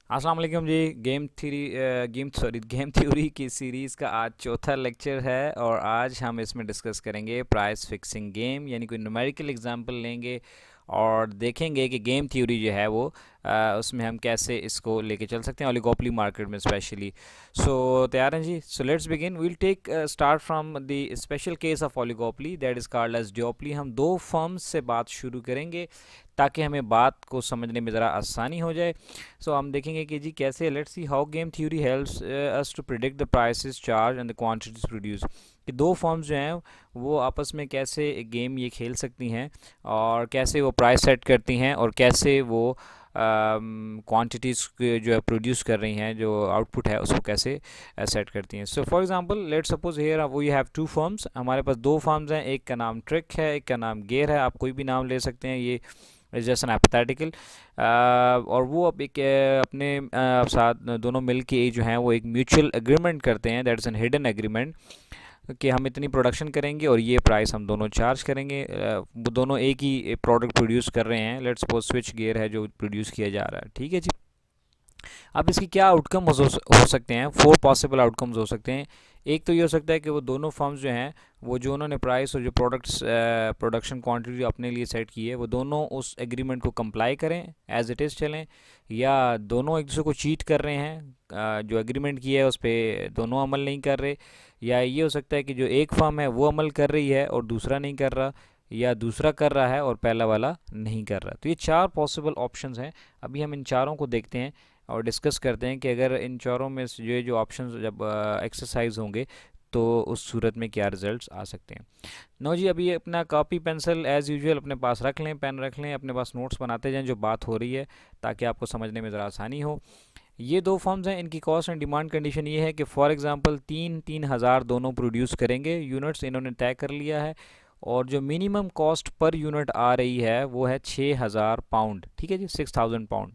अस्सलाम वालेकुम जी। Game theory की सीरीज़ का आज चौथा लेक्चर है और आज हम इसमें डिस्कस करेंगे प्राइस फिक्सिंग गेम, यानी कोई न्यूमेरिकल एग्जांपल लेंगे और देखेंगे कि गेम थ्योरी जो है वो उसमें हम कैसे इसको लेके चल सकते हैं ओलिगोपोली मार्केट में स्पेशली। सो तैयार हैं जी? So let's begin. We'll take start from the special case of oligopoly that is called as duopoly. हम दो फर्म्स से बात शुरू करेंगे ताकि हमें बात को समझने में ज़रा आसानी हो जाए। सो हम देखेंगे कि जी कैसे, let's see how game theory helps us to predict the prices charge and the quantities produce. कि दो फर्म्स जो हैं वो आपस में कैसे गेम ये खेल सकती हैं और कैसे वो प्राइस सेट करती हैं और कैसे वो क्वांटिटीज़ जो है प्रोड्यूस कर रही हैं, जो आउटपुट है उसको कैसे सेट करती हैं। So for example let's suppose here we have two firms. हमारे पास दो फर्म्स हैं, एक का नाम ट्रिक है, एक का नाम गेयर है। आप कोई भी नाम ले सकते हैं, ये इज जस्ट एन हाइपोथेटिकल। और वो अब एक अपने साथ दोनों मिल के जो हैं वो एक म्यूचुअल एग्रीमेंट करते हैं, that is an hidden agreement, कि हम इतनी प्रोडक्शन करेंगे और ये प्राइस हम दोनों चार्ज करेंगे। वो दोनों एक ही प्रोडक्ट प्रोड्यूस कर रहे हैं, लेट्स सपोज स्विच गियर है जो प्रोड्यूस किया जा रहा है, ठीक है जी। अब इसकी क्या आउटकम हो सकते हैं? फोर पॉसिबल आउटकम्स हो सकते हैं। एक तो ये हो सकता है कि वो दोनों फर्म्स जो हैं वो जो उन्होंने प्राइस और जो प्रोडक्ट्स प्रोडक्शन क्वांटिटी अपने लिए सेट की है वो दोनों उस एग्रीमेंट को कंप्लाई करें, एज इट इज़ चलें, या दोनों एक दूसरे को चीट कर रहे हैं, जो एग्रीमेंट किया है उस पर दोनों अमल नहीं कर रहे। या ये हो सकता है कि जो एक फर्म है वो अमल कर रही है और दूसरा नहीं कर रहा, या दूसरा कर रहा है और पहला वाला नहीं कर रहा। तो ये चार पॉसिबल ऑप्शंस हैं। अभी हम इन चारों को देखते हैं और डिस्कस करते हैं कि अगर इन चारों में से ये जो ऑप्शंस जब एक्सरसाइज होंगे तो उस सूरत में क्या रिजल्ट्स आ सकते हैं। नो जी, अभी अपना कॉपी पेंसिल एज़ यूजुअल अपने पास रख लें, पेन रख लें, अपने पास नोट्स बनाते जाएं जो बात हो रही है, ताकि आपको समझने में ज़रा आसानी हो। ये दो फर्म्स हैं, इनकी कॉस्ट एंड डिमांड कंडीशन ये है कि फॉर एग्जांपल 3,000 दोनों प्रोड्यूस करेंगे, यूनिट्स इन्होंने तय कर लिया है, और जो मिनिमम कॉस्ट पर यूनिट आ रही है वो है 6,000 पाउंड, ठीक है जी, 6,000 पाउंड।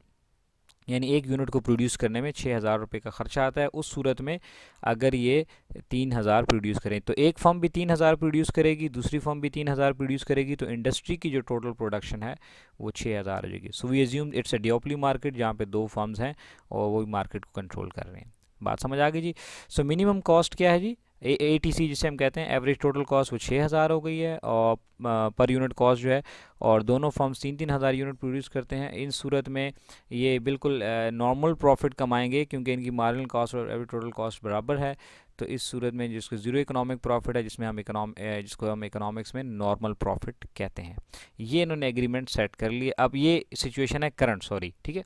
यानी एक यूनिट को प्रोड्यूस करने में 6,000 रुपये का खर्चा आता है। उस सूरत में अगर ये 3,000 प्रोड्यूस करें तो एक फर्म भी 3,000 प्रोड्यूस करेगी, दूसरी फर्म भी 3,000 प्रोड्यूस करेगी, तो इंडस्ट्री की जो टोटल प्रोडक्शन है वो 6,000 हो जाएगी। So we assume it's a duopoly market जहाँ पे दो फर्म्स हैं और वो मार्केट को कंट्रोल कर रहे हैं। बात समझ आ गई जी? सो मिनिमम कॉस्ट क्या है जी? ATC जिसे हम कहते हैं, एवरेज टोटल कॉस्ट, वो 6,000 हो गई है, और पर यूनिट कॉस्ट जो है, और दोनों फर्म्स 3,000 यूनिट प्रोड्यूस करते हैं। इन सूरत में ये बिल्कुल नॉर्मल प्रॉफिट कमाएंगे क्योंकि इनकी मार्जिनल कॉस्ट और एवरेज टोटल कॉस्ट बराबर है। तो इस सूरत में जिसको ज़ीरो इकोनॉमिक प्रॉफिट है, जिसको हम इकोनॉमिक्स में नॉर्मल प्रॉफिट कहते हैं, ये इन्होंने एग्रीमेंट सेट कर लिए। अब ये सिचुएशन है करंट, सॉरी, ठीक है।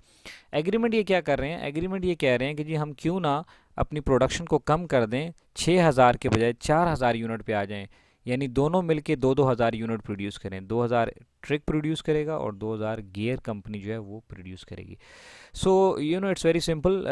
एग्रीमेंट ये क्या कर रहे हैं? एग्रीमेंट ये कह रहे हैं कि जी हम क्यों ना अपनी प्रोडक्शन को कम कर दें, 6,000 के बजाय 4,000 यूनिट पे आ जाएं, यानी दोनों मिलके 2,000 यूनिट प्रोड्यूस करें। 2,000 ट्रिक प्रोड्यूस करेगा और 2,000 गियर कंपनी जो है वो प्रोड्यूस करेगी। So it's very simple,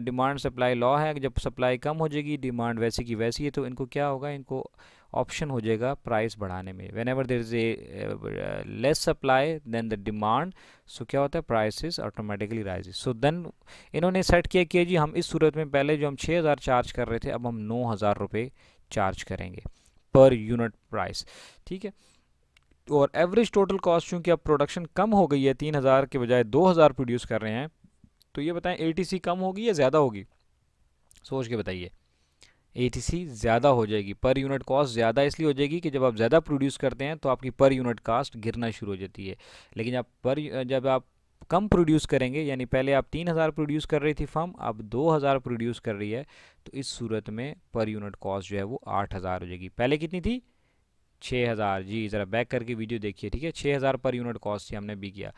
demand supply law है। जब सप्लाई कम हो जाएगी, डिमांड वैसी की वैसी है, तो इनको क्या होगा? इनको ऑप्शन हो जाएगा प्राइस बढ़ाने में। Whenever there is a less supply than the demand, so क्या होता है? Prices automatically rises. So then इन्होंने सेट किया कि जी हम इस सूरत में पहले जो हम 6,000 चार्ज कर रहे थे, अब हम 9,000 रुपये चार्ज करेंगे पर यूनिट प्राइस, ठीक है। और एवरेज टोटल कॉस्ट चूंकि अब प्रोडक्शन कम हो गई है, 3,000 के बजाय 2,000 प्रोड्यूस कर रहे हैं, तो ये बताएं ATC कम होगी या ज़्यादा होगी? सोच के बताइए। ATC ज़्यादा हो जाएगी, पर यूनिट कॉस्ट ज़्यादा इसलिए हो जाएगी कि जब आप ज़्यादा प्रोड्यूस करते हैं तो आपकी पर यूनिट कॉस्ट गिरना शुरू हो जाती है। लेकिन जब आप कम प्रोड्यूस करेंगे, यानी पहले आप 3,000 प्रोड्यूस कर रही थी फर्म, अब 2,000 प्रोड्यूस कर रही है, तो इस सूरत में पर यूनिट कॉस्ट जो है वो 8,000 हो जाएगी। पहले कितनी थी? 6,000। जी ज़रा बैक करके वीडियो देखिए, ठीक है। 6,000 पर यूनिट कॉस्ट थी, हमने भी किया।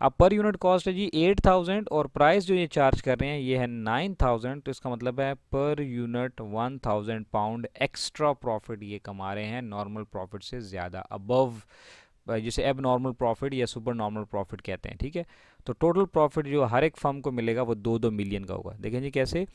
अब पर यूनिट कॉस्ट है जी 8,000, और प्राइस जो ये चार्ज कर रहे हैं ये है 9,000, तो इसका मतलब है per unit 1,000 pound extra profit ये कमा रहे हैं, नॉर्मल प्रॉफिट से ज़्यादा, अबव, जिसे अब नॉर्मल प्रॉफिट या सुपर नॉर्मल प्रॉफिट कहते हैं, ठीक है। तो टोटल प्रॉफिट जो हर एक फर्म को मिलेगा वो 2-2 मिलियन का होगा। देखें जी कैसे,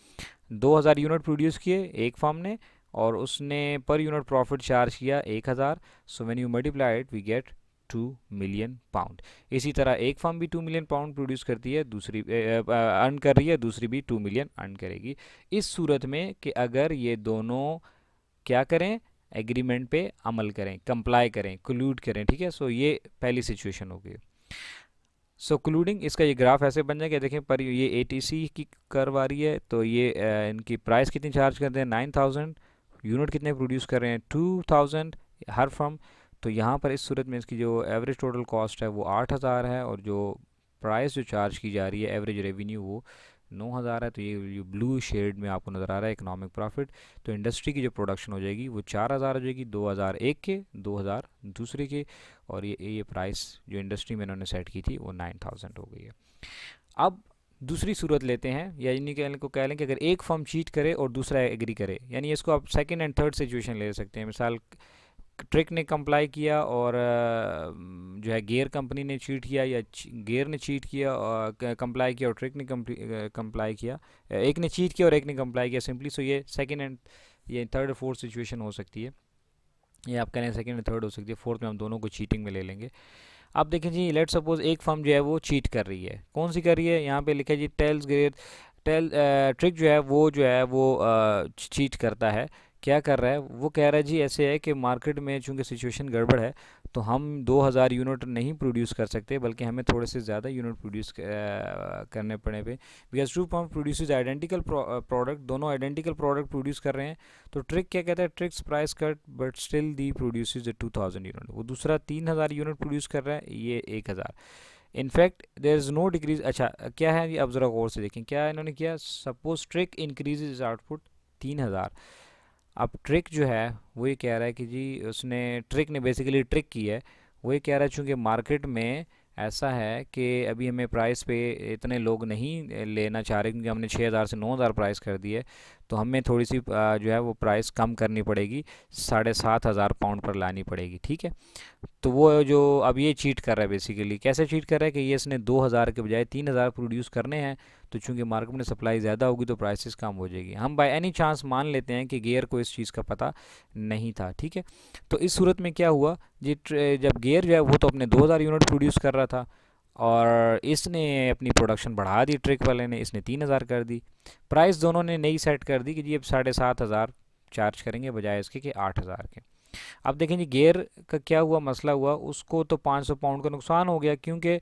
2,000 यूनिट प्रोड्यूस किए एक फर्म ने, और उसने पर यूनिट प्रॉफिट चार्ज किया 1,000। So when you multiply it we get 2 million pound. इसी तरह एक फर्म भी 2 मिलियन पाउंड प्रोड्यूस करती है, दूसरी अर्न कर रही है, दूसरी भी 2 मिलियन अर्न करेगी। इस सूरत में कि अगर ये दोनों क्या करें? एग्रीमेंट पे अमल करें, कंप्लाई करें, कोल्यूड करें, ठीक है। सो ये पहली सिचुएशन हो गई। सो क्लूडिंग इसका ये ग्राफ ऐसे बन जाएगा, देखें पर ये एटीसी की कर्व आ रही है, तो ये इनकी प्राइस कितनी चार्ज करते हैं 9000, यूनिट कितने प्रोड्यूस कर रहे हैं 2000 हर फर्म। तो यहाँ पर इस सूरत में इसकी जो एवरेज टोटल कॉस्ट है वो 8000 है, और जो प्राइस जो चार्ज की जा रही है एवरेज रेवेन्यू वो 9000 है। तो ये ब्लू शेड में आपको नज़र आ रहा है इकोनॉमिक प्रॉफिट। तो इंडस्ट्री की जो प्रोडक्शन हो जाएगी वो 4000 हो जाएगी, 2000 एक के, 2000 दूसरे के, और ये प्राइस जो इंडस्ट्री में इन्होंने सेट की थी वो 9000 हो गई है। अब दूसरी सूरत लेते हैं, यानी कि को कह लें कि अगर एक फर्म चीट करे और दूसरा एग्री करे, यानी इसको आप सेकंड एंड थर्ड सिचुएशन ले सकते हैं। मिसाल ट्रिक ने कंप्लाई किया और जो है गेयर कंपनी ने चीट किया, या गेयर ने चीट किया और कंप्लाई किया और ट्रिक ने कंप्लाई किया, एक ने चीट किया और एक ने कंप्लाई किया सिंपली। सो ये सेकंड एंड ये थर्ड और फोर्थ सिचुएशन हो सकती है, ये आप कह रहे हैं सेकंड और थर्ड हो सकती है, फोर्थ में हम दोनों को चीटिंग में ले लेंगे। अब देखें जी, लेट सपोज एक फर्म जो है वो चीट कर रही है, कौन सी कर रही है, यहाँ पे लिखा है जी टेल्स ग्रेड टेल ट्रिक जो है वो चीट करता है। क्या कर रहा है, वो कह रहा है जी ऐसे है कि मार्केट में चूंकि सिचुएशन गड़बड़ है, तो हम 2000 यूनिट नहीं प्रोड्यूस कर सकते, बल्कि हमें थोड़े से ज़्यादा यूनिट प्रोड्यूस करने पड़े पे, because two firm produce identical product, दोनों आइडेंटिकल प्रोडक्ट प्रोड्यूस कर रहे हैं। तो ट्रिक क्या कहता है, tricks price cut but still they produce 2000 unit, वो दूसरा 3000 यूनिट प्रोड्यूस कर रहा है, ये 1000। In fact there is no decrease. अच्छा क्या है ये, अब ज़रा गौर से देखें क्या इन्होंने किया, suppose trick increase is output 3000। अब ट्रिक जो है वो ये कह रहा है कि जी उसने ट्रिक ने बेसिकली ट्रिक की है, वो ये कह रहा है चूँकि मार्केट में ऐसा है कि अभी हमें प्राइस पे इतने लोग नहीं लेना चाह रहे, क्योंकि हमने 6000 से 9000 प्राइस कर दी है, तो हमें थोड़ी सी जो है वो प्राइस कम करनी पड़ेगी, 7500 पाउंड पर लानी पड़ेगी, ठीक है। तो वो जो अब ये चीट कर रहा है, बेसिकली कैसे चीट कर रहा है कि ये इसने 2000 के बजाय 3000 प्रोड्यूस करने हैं, तो चूंकि मार्केट में सप्लाई ज़्यादा होगी तो प्राइसेस कम हो जाएगी। हम बाय एनी चांस मान लेते हैं कि गेयर को इस चीज़ का पता नहीं था, ठीक है। तो इस सूरत में क्या हुआ जी, जब गेयर जो है वो तो अपने 2000 यूनिट प्रोड्यूस कर रहा था, और इसने अपनी प्रोडक्शन बढ़ा दी, ट्रिक वाले ने इसने 3000 कर दी, प्राइस दोनों ने नई सेट कर दी कि जी अब 7500 चार्ज करेंगे बजाय इसके कि 8000 के। अब देखें जी गेयर का क्या हुआ, मसला हुआ, उसको तो 500 पाउंड का नुकसान हो गया, क्योंकि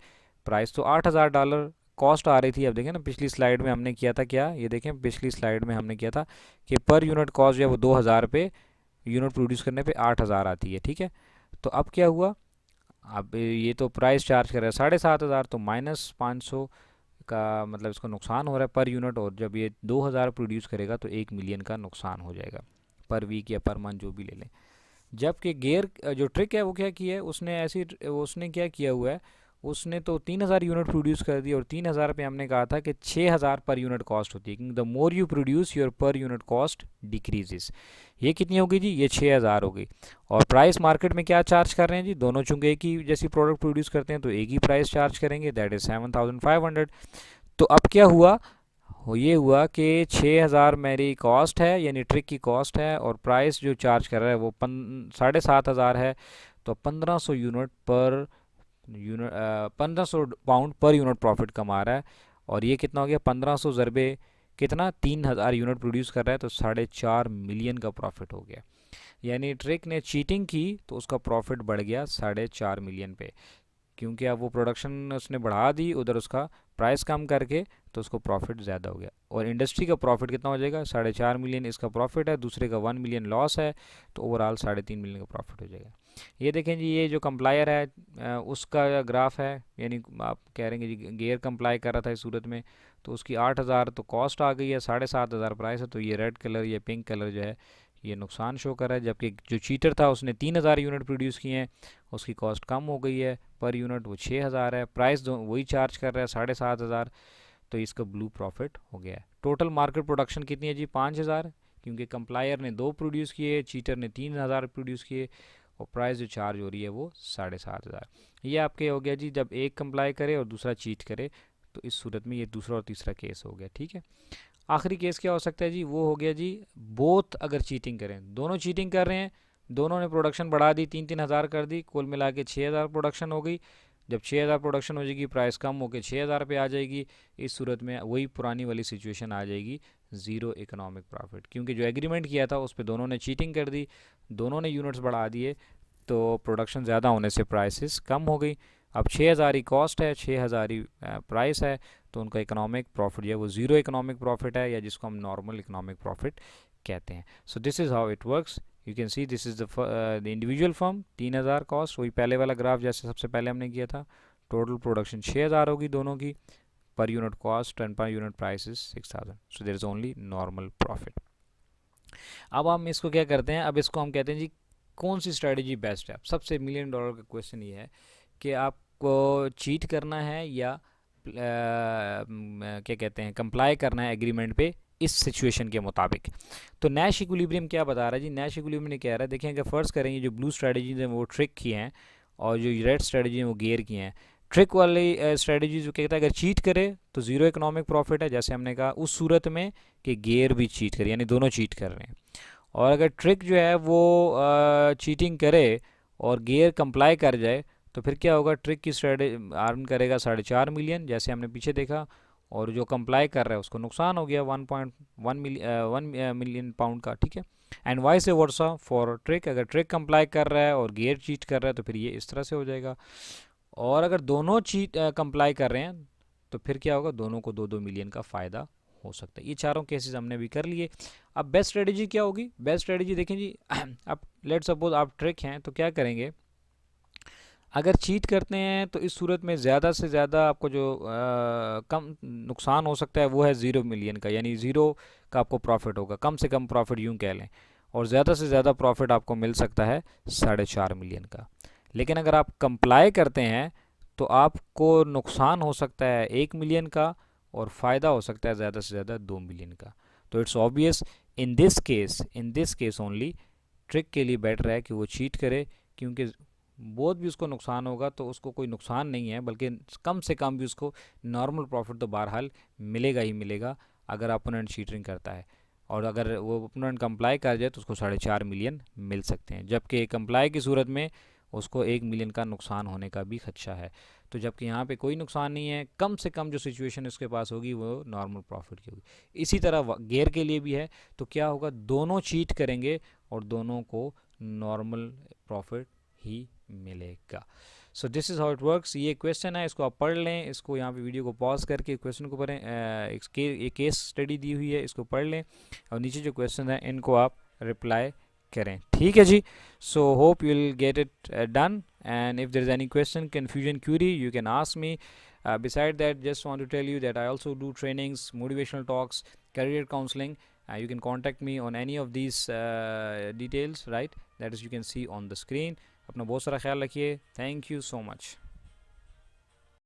प्राइस तो $8000 कॉस्ट आ रही थी। अब देखें ना, पिछली स्लाइड में हमने किया था क्या, ये देखें पिछली स्लाइड में हमने किया था कि पर यूनिट कॉस्ट जो है वो 2000 पे यूनिट प्रोड्यूस करने पे 8000 आती है, ठीक है। तो अब क्या हुआ, अब ये तो प्राइस चार्ज कर रहा है 7500, तो -500 का मतलब इसको नुकसान हो रहा है पर यूनिट, और जब ये 2000 प्रोड्यूस करेगा तो 1 मिलियन का नुकसान हो जाएगा पर वीक या पर मंथ जो भी ले लें। जबकि गेयर जो ट्रिक है वो क्या की है, उसने क्या किया हुआ है, उसने तो 3000 यूनिट प्रोड्यूस कर दी, और 3000 पे हमने कहा था कि 6000 पर यूनिट कॉस्ट होती है, क्योंकि the more you produce your पर यूनिट कॉस्ट डिक्रीजेस। ये कितनी होगी जी, ये 6000 हो गई। और प्राइस मार्केट में क्या चार्ज कर रहे हैं जी, दोनों चूंकि एक ही जैसी प्रोडक्ट प्रोड्यूस करते हैं तो एक ही प्राइस चार्ज करेंगे, दैट इज़ 7500। तो अब क्या हुआ, ये हुआ कि 6000 मेरी कॉस्ट है, यानी ट्रिक की कॉस्ट है, और प्राइस जो चार्ज कर रहा है वो 7500 है, तो 1500 unit per unit 1500 pound per unit profit कमा रहा है। और ये कितना हो गया, 1500 ज़रबे कितना, 3000 यूनिट प्रोड्यूस कर रहा है, तो 4.5 मिलियन का प्रॉफिट हो गया। यानी ट्रिक ने चीटिंग की तो उसका प्रॉफिट बढ़ गया 4.5 मिलियन पे, क्योंकि अब वो प्रोडक्शन उसने बढ़ा दी, उधर उसका प्राइस कम करके, तो उसको प्रॉफिट ज़्यादा हो गया। और इंडस्ट्री का प्रॉफिट कितना हो जाएगा, 4.5 मिलियन इसका प्रॉफिट है, दूसरे का 1 मिलियन लॉस है, तो ओवरऑल 3.5 मिलियन का प्रॉफिट हो जाएगा। ये देखें जी, ये जो कंप्लायर है उसका ग्राफ है, यानी आप कह रहे हैं जी गेयर कंप्लाई कर रहा था इस सूरत में, तो उसकी 8000 तो कॉस्ट आ गई है, 7500 प्राइस है, तो ये रेड कलर या पिंक कलर जो है ये नुकसान शो कर रहा है। जबकि जो चीटर था उसने 3000 यूनिट प्रोड्यूस किए हैं, उसकी कॉस्ट कम हो गई है, पर यूनिट वो 6000 है, प्राइस वही चार्ज कर रहा है 7500, तो इसका ब्लू प्रॉफिट हो गया है। टोटल मार्केट प्रोडक्शन कितनी है जी, 5000, क्योंकि कंप्लायर ने 2 प्रोड्यूस किए, चीटर ने 3000 प्रोड्यूस किए, और प्राइस जो चार्ज हो रही है वो 7500। ये आपके हो गया जी, जब एक कंप्लाई करे और दूसरा चीट करे, तो इस सूरत में ये दूसरा और तीसरा केस हो गया, ठीक है। आखिरी केस क्या हो सकता है जी, वो हो गया जी बोथ अगर चीटिंग करें, दोनों चीटिंग कर रहे हैं, दोनों ने प्रोडक्शन बढ़ा दी, 3000 कर दी, कुल मिला के 6000 प्रोडक्शन हो गई। जब 6000 प्रोडक्शन हो जाएगी, प्राइस कम होकर 6000 पे आ जाएगी, इस सूरत में वही पुरानी वाली सिचुएशन आ जाएगी, ज़ीरो इकोनॉमिक प्रॉफिट, क्योंकि जो एग्रीमेंट किया था उस पर दोनों ने चीटिंग कर दी, दोनों ने यूनिट्स बढ़ा दिए, तो प्रोडक्शन ज़्यादा होने से प्राइसेस कम हो गई, अब 6000 ही कॉस्ट है, 6000 ही प्राइस है, तो उनका इकोनॉमिक प्रॉफिट जो है वो ज़ीरो इकोनॉमिक प्रॉफिट है, या जिसको हम नॉर्मल इकोनॉमिक प्रॉफिट कहते हैं. So this is how it works. You can see this is the individual firm, 3000 cost, वही पहले वाला ग्राफ जैसे सबसे पहले हमने किया था. टोटल प्रोडक्शन 6000 होगी दोनों की, per unit cost and per unit price is 6000. So there is only normal profit. अब हम इसको क्या करते हैं, अब इसको हम कहते हैं जी कौन सी स्ट्रेटजी बेस्ट है. अब सबसे मिलियन डॉलर का क्वेश्चन ये है कि आपको चीट करना है या क्या कहते हैं कंप्लाई करना है एग्रीमेंट पे इस सिचुएशन के मुताबिक. तो नैश इक्विलिब्रियम क्या बता रहा है जी, नैश इक्विलिब्रियम ने क्या रहा है, देखिए अगर फर्स्ट करेंगे जो ब्लू स्ट्रेटजीज हैं वो ट्रिक की हैं, और जो रेड स्ट्रेटजी हैं वो गेयर की हैं. ट्रिक वाली स्ट्रेटजी जो कहता है अगर चीट करे तो ज़ीरो इकोनॉमिक प्रॉफिट है, जैसे हमने कहा उस सूरत में कि गेयर भी चीट करे, यानी दोनों चीट कर रहे हैं. और अगर ट्रिक जो है वो चीटिंग करे और गेयर कंप्लाई कर जाए, तो फिर क्या होगा, ट्रिक की स्ट्रेटजी अर्न करेगा 4.5 मिलियन जैसे हमने पीछे देखा, और जो कंप्लाई कर रहा है उसको नुकसान हो गया 1.1 मिलियन पाउंड का. ठीक है. And vice versa for trick, अगर ट्रिक कंप्लाई कर रहा है और गेयर चीट कर रहा है तो फिर ये इस तरह से हो जाएगा. और अगर दोनों चीट कंप्लाई कर रहे हैं तो फिर क्या होगा, दोनों को 2-2 मिलियन का फ़ायदा हो सकता है. ये चारों केसेस हमने भी कर लिए. अब बेस्ट स्ट्रेटजी क्या होगी, बेस्ट स्ट्रेटजी देखें जी. अब लेट सपोज आप ट्रिक हैं तो क्या करेंगे, अगर चीट करते हैं तो इस सूरत में ज़्यादा से ज़्यादा आपको जो कम नुकसान हो सकता है वो है 0 मिलियन का, यानी ज़ीरो का आपको प्रॉफिट होगा, कम से कम प्रॉफिट यूँ कह लें. और ज़्यादा से ज़्यादा प्रॉफिट आपको मिल सकता है 4.5 मिलियन का. लेकिन अगर आप कंप्लाई करते हैं तो आपको नुकसान हो सकता है 1 मिलियन का, और फ़ायदा हो सकता है ज़्यादा से ज़्यादा 2 मिलियन का. तो it's obvious in this case only trick के लिए बेटर है कि वो चीट करे, क्योंकि बहुत भी उसको नुकसान होगा तो उसको कोई नुकसान नहीं है, बल्कि कम से कम भी उसको नॉर्मल प्रॉफिट तो बहरहाल मिलेगा ही मिलेगा अगर अपोनेंट चीटिंग करता है. और अगर वो अपोनेंट कंप्लाई कर जाए तो उसको 4.5 मिलियन मिल सकते हैं, जबकि कंप्लाई की सूरत में उसको 1 मिलियन का नुकसान होने का भी खदशा है. तो जबकि यहाँ पे कोई नुकसान नहीं है, कम से कम जो सिचुएशन उसके पास होगी वो नॉर्मल प्रॉफिट की होगी. इसी तरह गेयर के लिए भी है. तो क्या होगा, दोनों चीट करेंगे और दोनों को नॉर्मल प्रॉफिट ही मिलेगा. So this is how it works. ये क्वेश्चन है, इसको आप पढ़ लें, इसको यहाँ पे वीडियो को पॉज करके क्वेश्चन को पढ़ें. एक केस स्टडी दी हुई है, इसको पढ़ लें, और नीचे जो क्वेश्चन है इनको आप रिप्लाई करें. ठीक है जी. So hope you will get it done, and if there is any question, confusion, query, you can ask me. Beside that, just want to tell you that I also do trainings, motivational talks, career counseling. You can contact me on any of these details, right, that is you can see on the screen. अपना बहुत सारा ख्याल रखिए. Thank you so much.